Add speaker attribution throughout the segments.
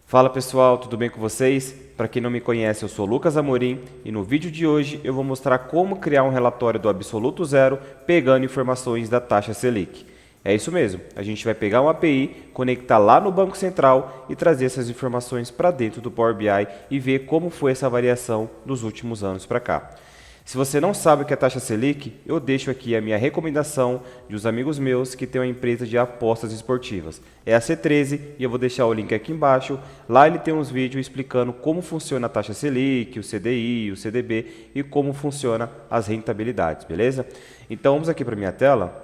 Speaker 1: Fala pessoal, tudo bem com vocês? Para quem não me conhece, eu sou Lucas Amorim e no vídeo de hoje eu vou mostrar como criar um relatório do absoluto zero pegando informações da taxa Selic. É isso mesmo, a gente vai pegar uma API, conectar lá no Banco Central e trazer essas informações para dentro do Power BI e ver como foi essa variação dos últimos anos para cá. Se você não sabe o que é taxa Selic, eu deixo aqui a minha recomendação de uns amigos meus que têm uma empresa de apostas esportivas. É a C13 e eu vou deixar o link aqui embaixo. Lá ele tem uns vídeos explicando como funciona a taxa Selic, o CDI, o CDB e como funciona as rentabilidades, beleza? Então vamos aqui para minha tela.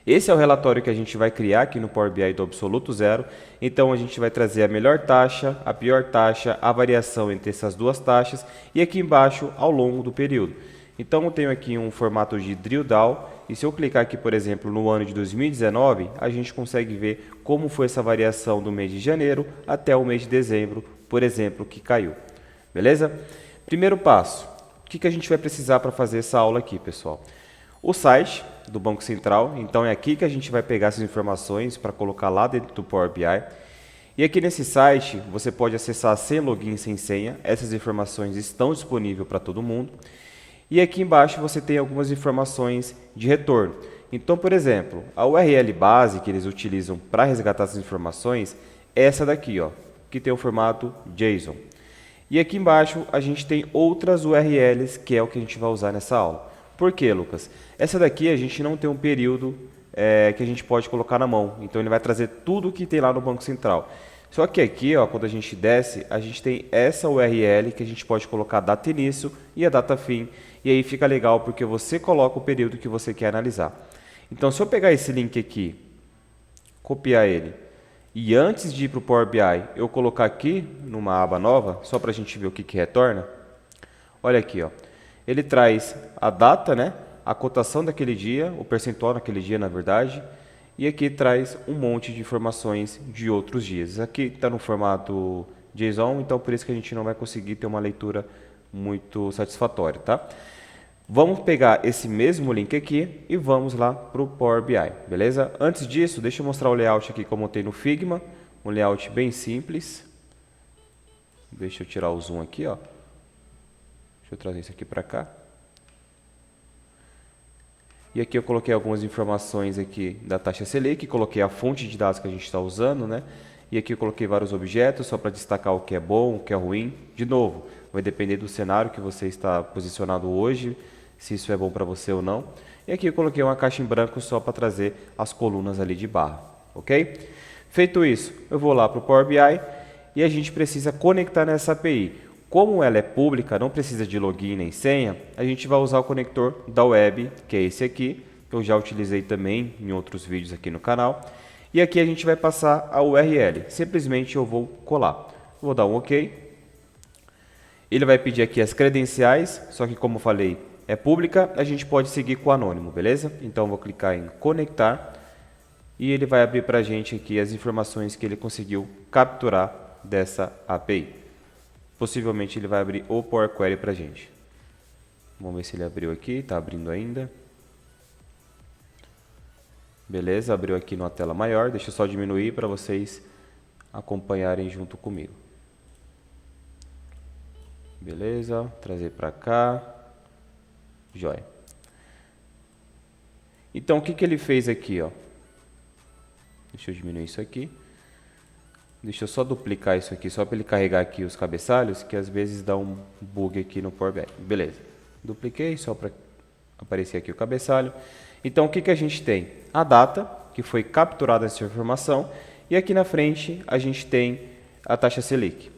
Speaker 1: Esse é o relatório que a gente vai criar aqui no Power BI do absoluto zero. Então a gente vai trazer a melhor taxa, a pior taxa, a variação entre essas duas taxas e aqui embaixo ao longo do período. Então eu tenho aqui um formato de drill down e se eu clicar aqui, por exemplo, no ano de 2019, a gente consegue ver como foi essa variação do mês de janeiro até o mês de dezembro, por exemplo, que caiu. Beleza? Primeiro passo, o que a gente vai precisar para fazer essa aula aqui, pessoal? O site do Banco Central, então é aqui que a gente vai pegar essas informações para colocar lá dentro do Power BI. E aqui nesse site você pode acessar sem login, sem senha, essas informações estão disponíveis para todo mundo. E aqui embaixo você tem algumas informações de retorno. Então, por exemplo, a URL base que eles utilizam para resgatar essas informações é essa daqui, ó, que tem o formato JSON. E aqui embaixo a gente tem outras URLs que é o que a gente vai usar nessa aula. Por quê, Lucas? Essa daqui a gente não tem um período que a gente pode colocar na mão. Então ele vai trazer tudo o que tem lá no Banco Central. Só que aqui, ó, quando a gente desce, a gente tem essa URL que a gente pode colocar a data início e a data fim. E aí fica legal porque você coloca o período que você quer analisar. Então se eu pegar esse link aqui, copiar ele, e antes de ir para o Power BI, eu colocar aqui numa aba nova, só para a gente ver o que retorna. Olha aqui, ó. Ele traz a data, né, a cotação daquele dia, o percentual naquele dia, na verdade, e aqui traz um monte de informações de outros dias. Aqui está no formato JSON, então por isso que a gente não vai conseguir ter uma leitura muito satisfatória, tá? Vamos pegar esse mesmo link aqui e vamos lá para o Power BI, beleza? Antes disso, deixa eu mostrar o layout aqui como eu tenho no Figma, um layout bem simples. Deixa eu tirar o zoom aqui, ó. Deixa eu trazer isso aqui para cá. E aqui eu coloquei algumas informações aqui da taxa Selic, coloquei a fonte de dados que a gente está usando, né? E aqui eu coloquei vários objetos só para destacar o que é bom, o que é ruim. De novo, vai depender do cenário que você está posicionado hoje, se isso é bom para você ou não. E aqui eu coloquei uma caixa em branco só para trazer as colunas ali de barra, ok? Feito isso, eu vou lá para o Power BI e a gente precisa conectar nessa API. Como ela é pública, não precisa de login nem senha, a gente vai usar o conector da web, que é esse aqui. Eu já utilizei também em outros vídeos aqui no canal. E aqui a gente vai passar a URL. Simplesmente eu vou colar. Vou dar um OK. Ele vai pedir aqui as credenciais, só que como eu falei, é pública, a gente pode seguir com o anônimo, beleza? Então eu vou clicar em conectar e ele vai abrir para a gente aqui as informações que ele conseguiu capturar dessa API. Possivelmente ele vai abrir o Power Query para a gente. Vamos ver se ele abriu aqui, está abrindo ainda. Beleza, abriu aqui numa tela maior. Deixa eu só diminuir para vocês acompanharem junto comigo. Beleza, trazer para cá. Joia. Então o que ele fez aqui, ó? Deixa eu diminuir isso aqui. Deixa eu só duplicar isso aqui, só para ele carregar aqui os cabeçalhos, que às vezes dá um bug aqui no Power BI. Beleza. Dupliquei só para aparecer aqui o cabeçalho. Então, o que a gente tem? A data, que foi capturada essa informação, e aqui na frente a gente tem a taxa Selic.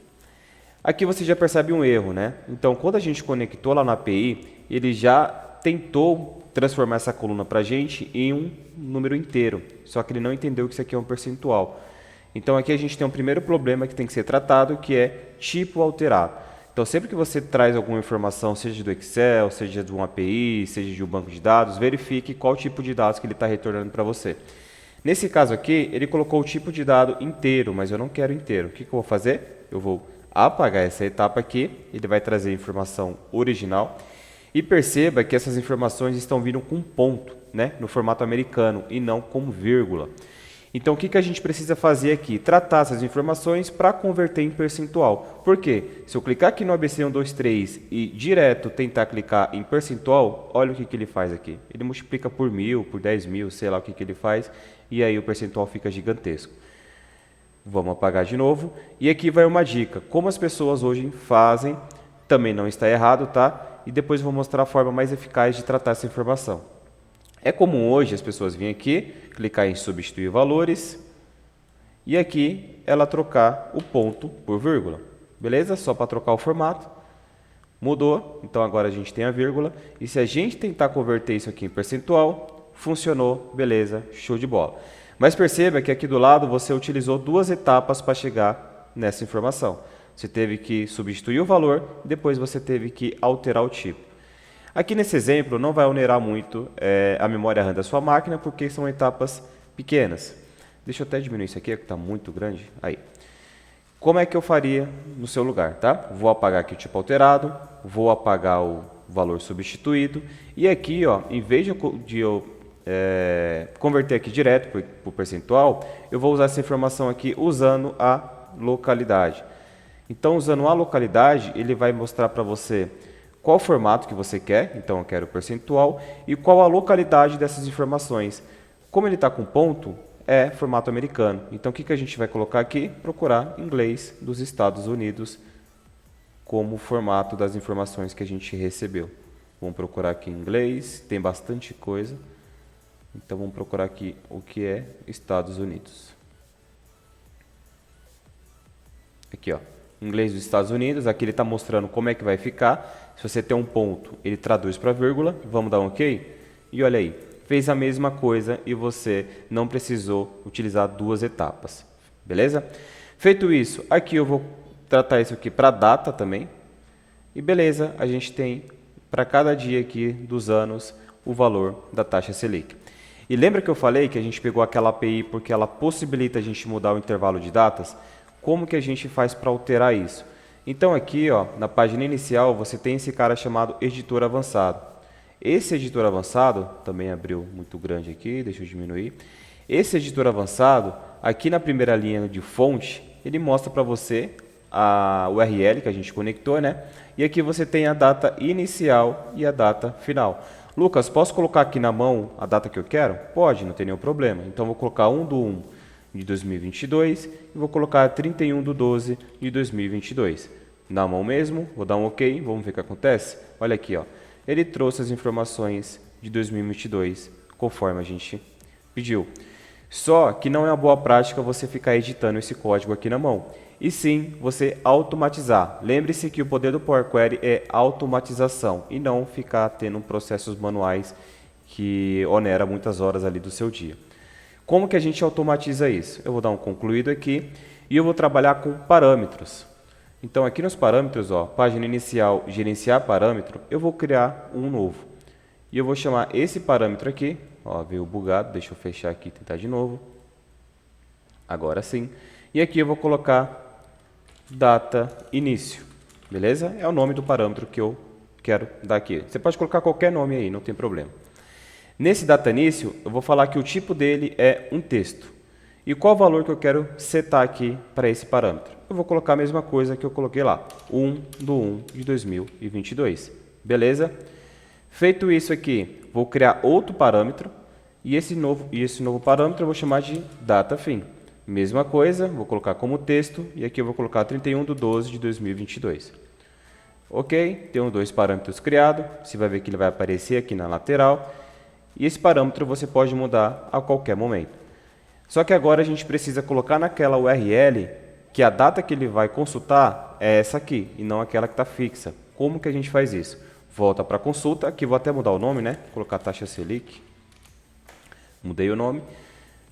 Speaker 1: Aqui você já percebe um erro, né? Então, quando a gente conectou lá na API, ele já tentou transformar essa coluna para a gente em um número inteiro, só que ele não entendeu que isso aqui é um percentual. Então aqui a gente tem um primeiro problema que tem que ser tratado, que é tipo alterado. Então sempre que você traz alguma informação, seja do Excel, seja de uma API, seja de um banco de dados, verifique qual tipo de dados que ele está retornando para você. Nesse caso aqui, ele colocou o tipo de dado inteiro, mas eu não quero inteiro. O que eu vou fazer? Eu vou apagar essa etapa aqui, ele vai trazer a informação original. E perceba que essas informações estão vindo com ponto, né, no formato americano e não com vírgula. Então, o que a gente precisa fazer aqui? Tratar essas informações para converter em percentual. Por quê? Se eu clicar aqui no ABC 123 e direto tentar clicar em percentual, olha o que ele faz aqui. Ele multiplica por 1000, por 10.000, sei lá o que ele faz, e aí o percentual fica gigantesco. Vamos apagar de novo. E aqui vai uma dica. Como as pessoas hoje fazem, também não está errado, tá? E depois eu vou mostrar a forma mais eficaz de tratar essa informação. É comum hoje as pessoas virem aqui, clicar em substituir valores e aqui ela trocar o ponto por vírgula. Beleza? Só para trocar o formato. Mudou, então agora a gente tem a vírgula. E se a gente tentar converter isso aqui em percentual, funcionou, beleza, show de bola. Mas perceba que aqui do lado você utilizou duas etapas para chegar nessa informação. Você teve que substituir o valor, depois você teve que alterar o tipo. Aqui nesse exemplo não vai onerar muito a memória RAM da sua máquina, porque são etapas pequenas. Deixa eu até diminuir isso aqui, que está muito grande. Aí. Como é que eu faria no seu lugar, tá? Vou apagar aqui o tipo alterado, vou apagar o valor substituído, e aqui, ó, em vez de eu converter aqui direto para o percentual, eu vou usar essa informação aqui usando a localidade. Então, usando a localidade, ele vai mostrar para você qual formato que você quer, então eu quero percentual, e qual a localidade dessas informações. Como ele está com ponto, é formato americano. Então o que a gente vai colocar aqui? Procurar inglês dos Estados Unidos como formato das informações que a gente recebeu. Vamos procurar aqui em inglês, tem bastante coisa. Então vamos procurar aqui o que é Estados Unidos. Aqui, ó. Inglês dos Estados Unidos, aqui ele está mostrando como é que vai ficar. Se você tem um ponto, ele traduz para vírgula. Vamos dar um OK? E olha aí, fez a mesma coisa e você não precisou utilizar duas etapas. Beleza? Feito isso, aqui eu vou tratar isso aqui para data também. E beleza, a gente tem para cada dia aqui dos anos o valor da taxa Selic. E lembra que eu falei que a gente pegou aquela API porque ela possibilita a gente mudar o intervalo de datas? Como que a gente faz para alterar isso? Então aqui, ó, na página inicial, você tem esse cara chamado editor avançado. Esse editor avançado, também abriu muito grande aqui, deixa eu diminuir. Esse editor avançado, aqui na primeira linha de fonte, ele mostra para você a URL que a gente conectou, né? E aqui você tem a data inicial e a data final. Lucas, posso colocar aqui na mão a data que eu quero? Pode, não tem nenhum problema. Então vou colocar 1/1 de 2022 e vou colocar 31/12 de 2022. Na mão mesmo, vou dar um OK, vamos ver o que acontece. Olha aqui, ó. Ele trouxe as informações de 2022 conforme a gente pediu. Só que não é uma boa prática você ficar editando esse código aqui na mão. E sim, você automatizar. Lembre-se que o poder do Power Query é automatização e não ficar tendo processos manuais que onera muitas horas ali do seu dia. Como que a gente automatiza isso? Eu vou dar um concluído aqui e eu vou trabalhar com parâmetros. Então aqui nos parâmetros, ó, página inicial, gerenciar parâmetro, eu vou criar um novo. E eu vou chamar esse parâmetro aqui, ó, veio bugado, deixa eu fechar aqui e tentar de novo. Agora sim. E aqui eu vou colocar data início, beleza? É o nome do parâmetro que eu quero dar aqui. Você pode colocar qualquer nome aí, não tem problema. Nesse data início, eu vou falar que o tipo dele é um texto. E qual o valor que eu quero setar aqui para esse parâmetro? Eu vou colocar a mesma coisa que eu coloquei lá, 1/1 de 2022. Beleza? Feito isso aqui, vou criar outro parâmetro e esse novo parâmetro eu vou chamar de data fim. Mesma coisa, vou colocar como texto e aqui eu vou colocar 31/12 de 2022. Ok, tenho dois parâmetros criados, você vai ver que ele vai aparecer aqui na lateral. E esse parâmetro você pode mudar a qualquer momento. Só que agora a gente precisa colocar naquela URL que a data que ele vai consultar é essa aqui e não aquela que está fixa. Como que a gente faz isso? Volta para a consulta, aqui vou até mudar o nome, né? Vou colocar taxa Selic. Mudei o nome.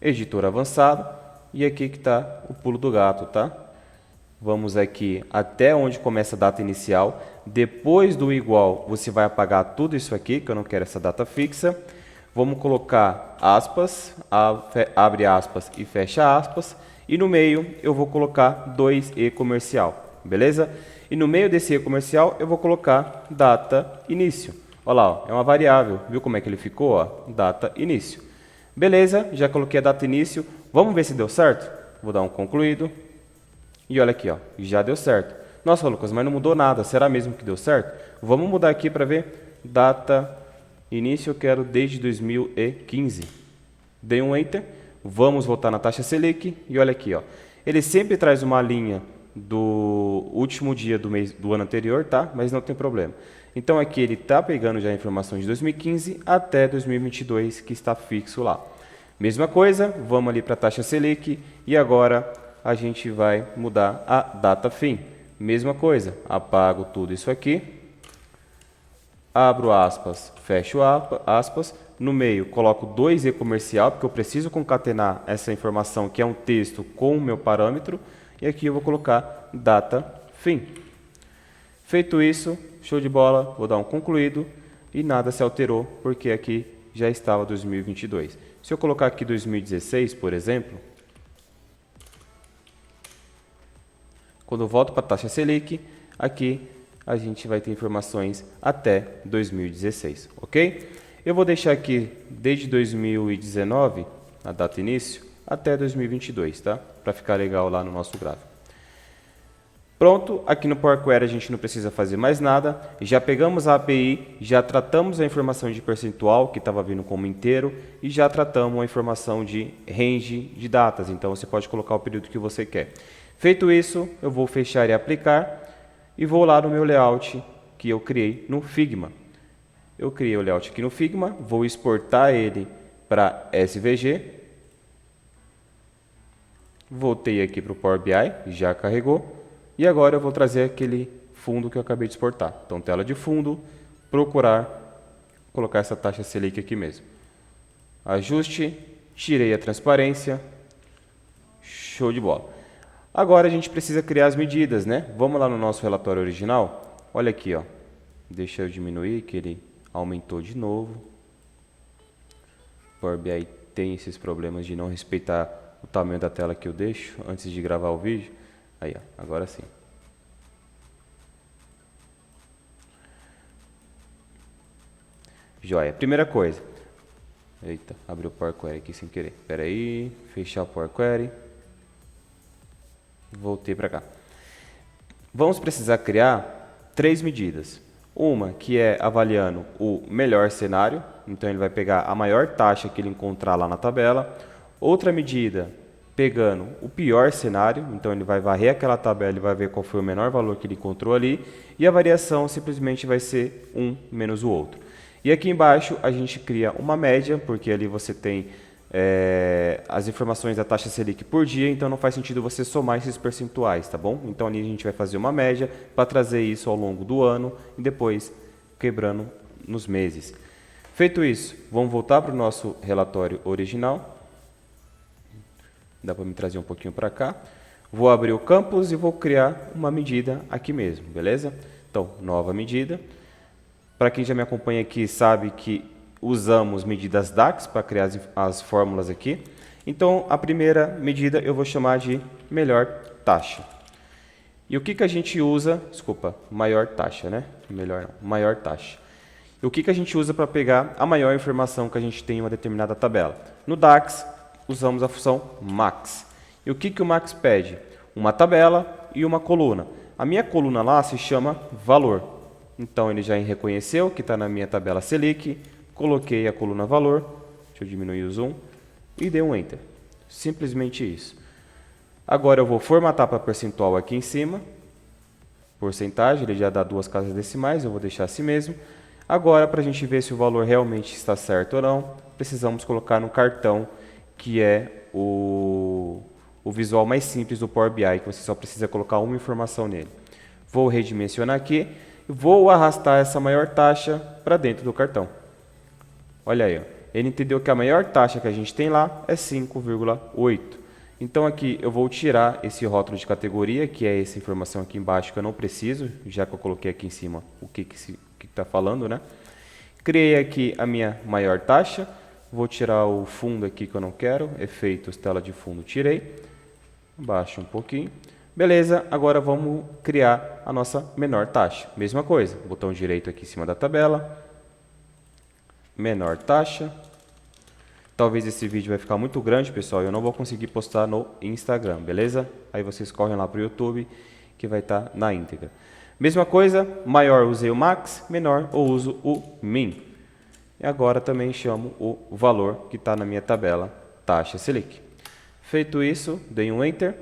Speaker 1: Editor avançado. E aqui que está o pulo do gato, tá? Vamos aqui até onde começa a data inicial. Depois do igual, você vai apagar tudo isso aqui, que eu não quero essa data fixa. Vamos colocar aspas, abre aspas e fecha aspas. E no meio eu vou colocar 2e comercial, beleza? E no meio desse e comercial eu vou colocar data início. Olha lá, ó, é uma variável, viu como é que ele ficou? Ó? Data início. Beleza, já coloquei a data início. Vamos ver se deu certo? Vou dar um concluído. E olha aqui, ó, já deu certo. Nossa, Lucas, mas não mudou nada. Será mesmo que deu certo? Vamos mudar aqui para ver. Data início, eu quero desde 2015. Dei um Enter. Vamos voltar na taxa Selic. E olha aqui, ó. Ele sempre traz uma linha do último dia do mês do ano anterior, tá? Mas não tem problema. Então aqui ele está pegando já a informação de 2015 até 2022, que está fixo lá. Mesma coisa, vamos ali para a taxa Selic e agora a gente vai mudar a data fim. Mesma coisa, apago tudo isso aqui, abro aspas, fecho aspas, no meio coloco 2E comercial, porque eu preciso concatenar essa informação que é um texto com o meu parâmetro, e aqui eu vou colocar data fim. Feito isso, show de bola, vou dar um concluído e nada se alterou, porque aqui já estava 2022. Se eu colocar aqui 2016, por exemplo, quando eu volto para a taxa Selic, aqui a gente vai ter informações até 2016, ok? Eu vou deixar aqui desde 2019, a data início, até 2022, tá? Para ficar legal lá no nosso gráfico. Pronto, aqui no Power Query a gente não precisa fazer mais nada, já pegamos a API, já tratamos a informação de percentual, que estava vindo como inteiro, e já tratamos a informação de range de datas, então você pode colocar o período que você quer. Feito isso, eu vou fechar e aplicar, e vou lá no meu layout que eu criei no Figma. Eu criei o layout aqui no Figma, vou exportar ele para SVG, voltei aqui para o Power BI, já carregou. E agora eu vou trazer aquele fundo que eu acabei de exportar. Então, tela de fundo, procurar, colocar essa taxa Selic aqui mesmo. Ajuste, tirei a transparência, show de bola. Agora a gente precisa criar as medidas, né? Vamos lá no nosso relatório original. Olha aqui, ó. Deixa eu diminuir, que ele aumentou de novo. O Power BI tem esses problemas de não respeitar o tamanho da tela que eu deixo antes de gravar o vídeo. Aí, ó, agora sim. Joia. Primeira coisa. Eita, abriu o Power Query aqui sem querer. Espera aí, fechar o Power Query. Voltei para cá. Vamos precisar criar 3 medidas. Uma que é avaliando o melhor cenário, então ele vai pegar a maior taxa que ele encontrar lá na tabela. Outra medida pegando o pior cenário, então ele vai varrer aquela tabela e vai ver qual foi o menor valor que ele encontrou ali, e a variação simplesmente vai ser um menos o outro. E aqui embaixo a gente cria uma média, porque ali você tem as informações da taxa Selic por dia, então não faz sentido você somar esses percentuais, tá bom? Então ali a gente vai fazer uma média para trazer isso ao longo do ano e depois quebrando nos meses. Feito isso, vamos voltar para o nosso relatório original. Dá para me trazer um pouquinho para cá. Vou abrir o campus e vou criar uma medida aqui mesmo, beleza? Então, nova medida. Para quem já me acompanha aqui sabe que usamos medidas DAX para criar as fórmulas aqui. Então, a primeira medida eu vou chamar de melhor taxa. E o que a gente usa? Desculpa, maior taxa, né? Melhor não, maior taxa. E o que a gente usa para pegar a maior informação que a gente tem em uma determinada tabela? No DAX, usamos a função max. E o que o max pede? Uma tabela e uma coluna. A minha coluna lá se chama valor. Então ele já reconheceu que está na minha tabela Selic, coloquei a coluna valor, deixa eu diminuir o zoom, e dei um Enter. Simplesmente isso. Agora eu vou formatar para percentual aqui em cima, porcentagem, ele já dá 2 casas decimais, eu vou deixar assim mesmo. Agora, para a gente ver se o valor realmente está certo ou não, precisamos colocar no cartão, que é o visual mais simples do Power BI, que você só precisa colocar uma informação nele. Vou redimensionar aqui, vou arrastar essa maior taxa para dentro do cartão. Olha aí, ó. Ele entendeu que a maior taxa que a gente tem lá é 5,8. Então aqui eu vou tirar esse rótulo de categoria, que é essa informação aqui embaixo que eu não preciso, já que eu coloquei aqui em cima o que está falando, né? Criei aqui a minha maior taxa. Vou tirar o fundo aqui que eu não quero, efeitos, tela de fundo, tirei. Baixo um pouquinho. Beleza, agora vamos criar a nossa menor taxa. Mesma coisa, botão direito aqui em cima da tabela. Menor taxa. Talvez esse vídeo vai ficar muito grande, pessoal, e eu não vou conseguir postar no Instagram, beleza? Aí vocês correm lá para o YouTube, que vai estar na íntegra. Mesma coisa, maior usei o max, menor eu uso o min. E agora também chamo o valor que está na minha tabela, taxa Selic. Feito isso, dei um Enter.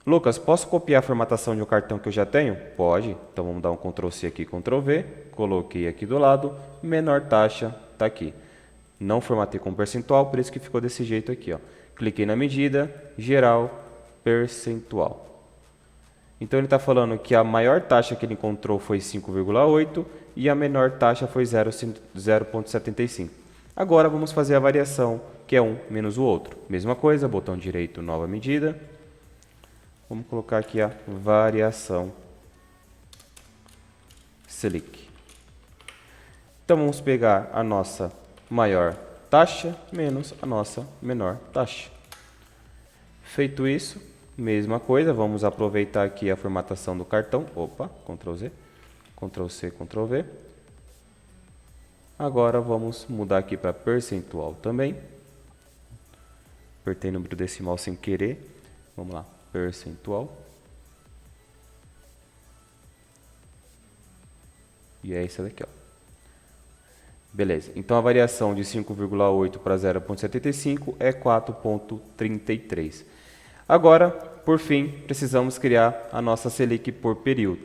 Speaker 1: Lucas, posso copiar a formatação de um cartão que eu já tenho? Pode. Então vamos dar um Ctrl C aqui, Ctrl V. Coloquei aqui do lado, menor taxa está aqui. Não formatei com percentual, por isso que ficou desse jeito aqui, ó. Cliquei na medida, geral, percentual. Então ele está falando que a maior taxa que ele encontrou foi 5,8 e a menor taxa foi 0,75. Agora vamos fazer a variação, que é um menos o outro. Mesma coisa, botão direito, nova medida. Vamos colocar aqui a variação Selic. Então vamos pegar a nossa maior taxa menos a nossa menor taxa. Feito isso, mesma coisa, vamos aproveitar aqui a formatação do cartão. Opa, Ctrl Z, Ctrl C, Ctrl V. Agora vamos mudar aqui para percentual também. Apertei número decimal sem querer. Vamos lá, percentual. E é isso daqui, ó. Beleza, então a variação de 5,8 para 0,75 é 4,33. Agora, por fim, precisamos criar a nossa Selic por período.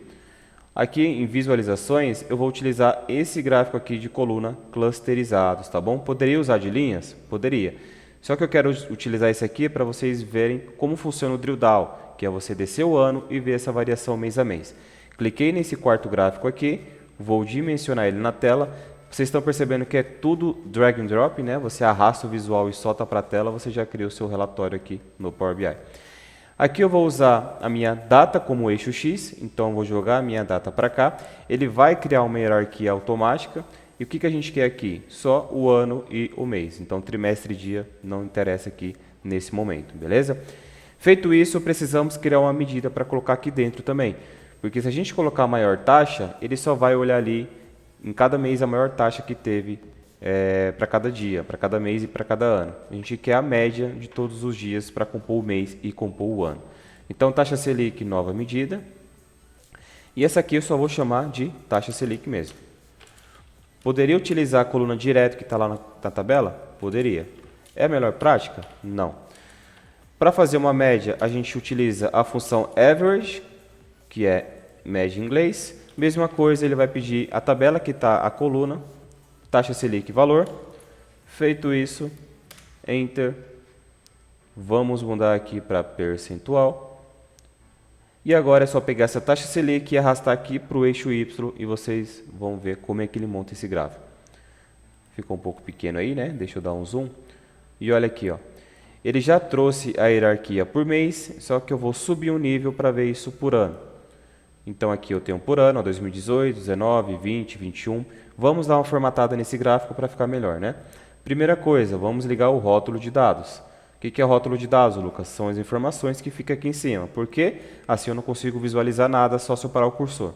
Speaker 1: Aqui em visualizações, eu vou utilizar esse gráfico aqui de coluna clusterizados, tá bom? Poderia usar de linhas? Poderia. Só que eu quero utilizar esse aqui para vocês verem como funciona o drill down, que é você descer o ano e ver essa variação mês a mês. Cliquei nesse quarto gráfico aqui, vou dimensionar ele na tela. Vocês estão percebendo que é tudo drag and drop, né? Você arrasta o visual e solta para a tela, você já criou o seu relatório aqui no Power BI. Aqui eu vou usar a minha data como eixo X, então eu vou jogar a minha data para cá. Ele vai criar uma hierarquia automática. E o que a gente quer aqui? Só o ano e o mês. Então trimestre e dia não interessa aqui nesse momento, beleza? Feito isso, precisamos criar uma medida para colocar aqui dentro também. Porque se a gente colocar a maior taxa, ele só vai olhar ali em cada mês a maior taxa que teve para cada dia, para cada mês e para cada ano. A gente quer a média de todos os dias para compor o mês e compor o ano. Então, taxa Selic, nova medida. E essa aqui eu só vou chamar de taxa Selic mesmo. Poderia utilizar a coluna direto que está lá na tabela? Poderia. É a melhor prática? Não. Para fazer uma média, a gente utiliza a função average, que é média em inglês. Mesma coisa, ele vai pedir a tabela que está a coluna, taxa Selic valor. Feito isso, Enter. Vamos mudar aqui para percentual. E agora é só pegar essa taxa Selic e arrastar aqui para o eixo Y e vocês vão ver como é que ele monta esse gráfico. Ficou um pouco pequeno aí, né? Deixa eu dar um zoom. E olha aqui, ó. Ele já trouxe a hierarquia por mês, só que eu vou subir um nível para ver isso por ano. Então aqui eu tenho por ano, ó, 2018, 19, 20, 21. Vamos dar uma formatada nesse gráfico para ficar melhor, né? Primeira coisa, vamos ligar o rótulo de dados. O que é o rótulo de dados, Lucas? São as informações que ficam aqui em cima. Por quê? Assim eu não consigo visualizar nada só se eu parar o cursor.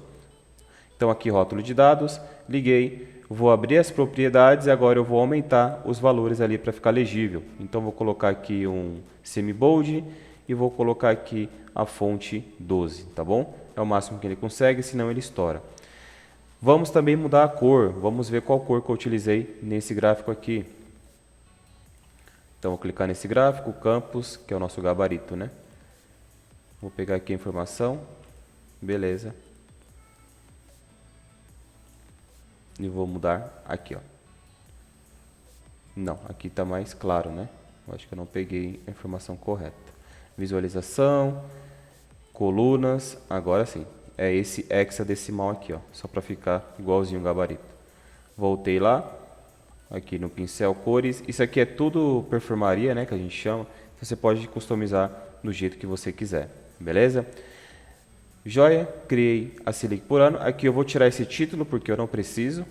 Speaker 1: Então aqui rótulo de dados, liguei, vou abrir as propriedades e agora eu vou aumentar os valores ali para ficar legível. Então vou colocar aqui um semi-bold e vou colocar aqui a fonte 12, tá bom? É o máximo que ele consegue, senão ele estoura. Vamos também mudar a cor, vamos ver qual cor que eu utilizei nesse gráfico aqui. Então, vou clicar nesse gráfico, campus, que é o nosso gabarito, né? Vou pegar aqui a informação, beleza. E vou mudar aqui, ó. Não, aqui está mais claro, né? Eu acho que eu não peguei a informação correta. Visualização, colunas, agora sim. É esse hexadecimal aqui, ó, só para ficar igualzinho o gabarito. Voltei lá. Aqui no pincel cores, isso aqui é tudo performaria, né, que a gente chama. Você pode customizar do jeito que você quiser, beleza? Joia, criei a Selic por ano. Aqui eu vou tirar esse título porque eu não preciso.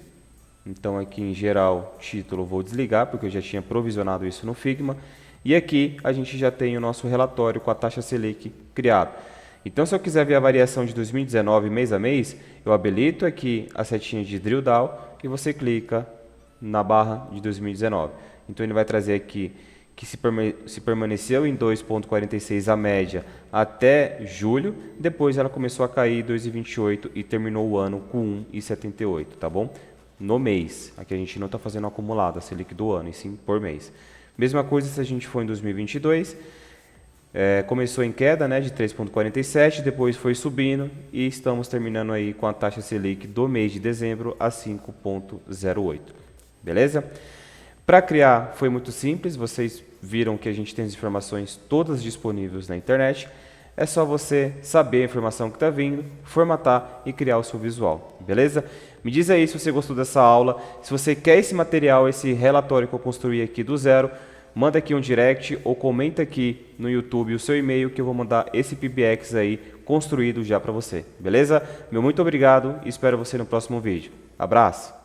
Speaker 1: Então aqui em geral, título eu vou desligar porque eu já tinha provisionado isso no Figma. E aqui a gente já tem o nosso relatório com a taxa Selic criado. Então se eu quiser ver a variação de 2019 mês a mês, eu habilito aqui a setinha de Drill Down e você clica na barra de 2019. Então ele vai trazer aqui que se permaneceu em 2,46 a média até julho, depois ela começou a cair 2,28 e terminou o ano com 1,78, tá bom? No mês, aqui a gente não está fazendo acumulado a Selic do ano, e sim por mês. Mesma coisa se a gente for em 2022, começou em queda, né, de 3,47, depois foi subindo e estamos terminando aí com a taxa Selic do mês de dezembro a 5,08, beleza? Para criar foi muito simples, vocês viram que a gente tem as informações todas disponíveis na internet. É só você saber a informação que está vindo, formatar e criar o seu visual, beleza? Me diz aí se você gostou dessa aula, se você quer esse material, esse relatório que eu construí aqui do zero, manda aqui um direct ou comenta aqui no YouTube o seu e-mail que eu vou mandar esse PBX aí construído já para você, beleza? Meu muito obrigado e espero você no próximo vídeo. Abraço!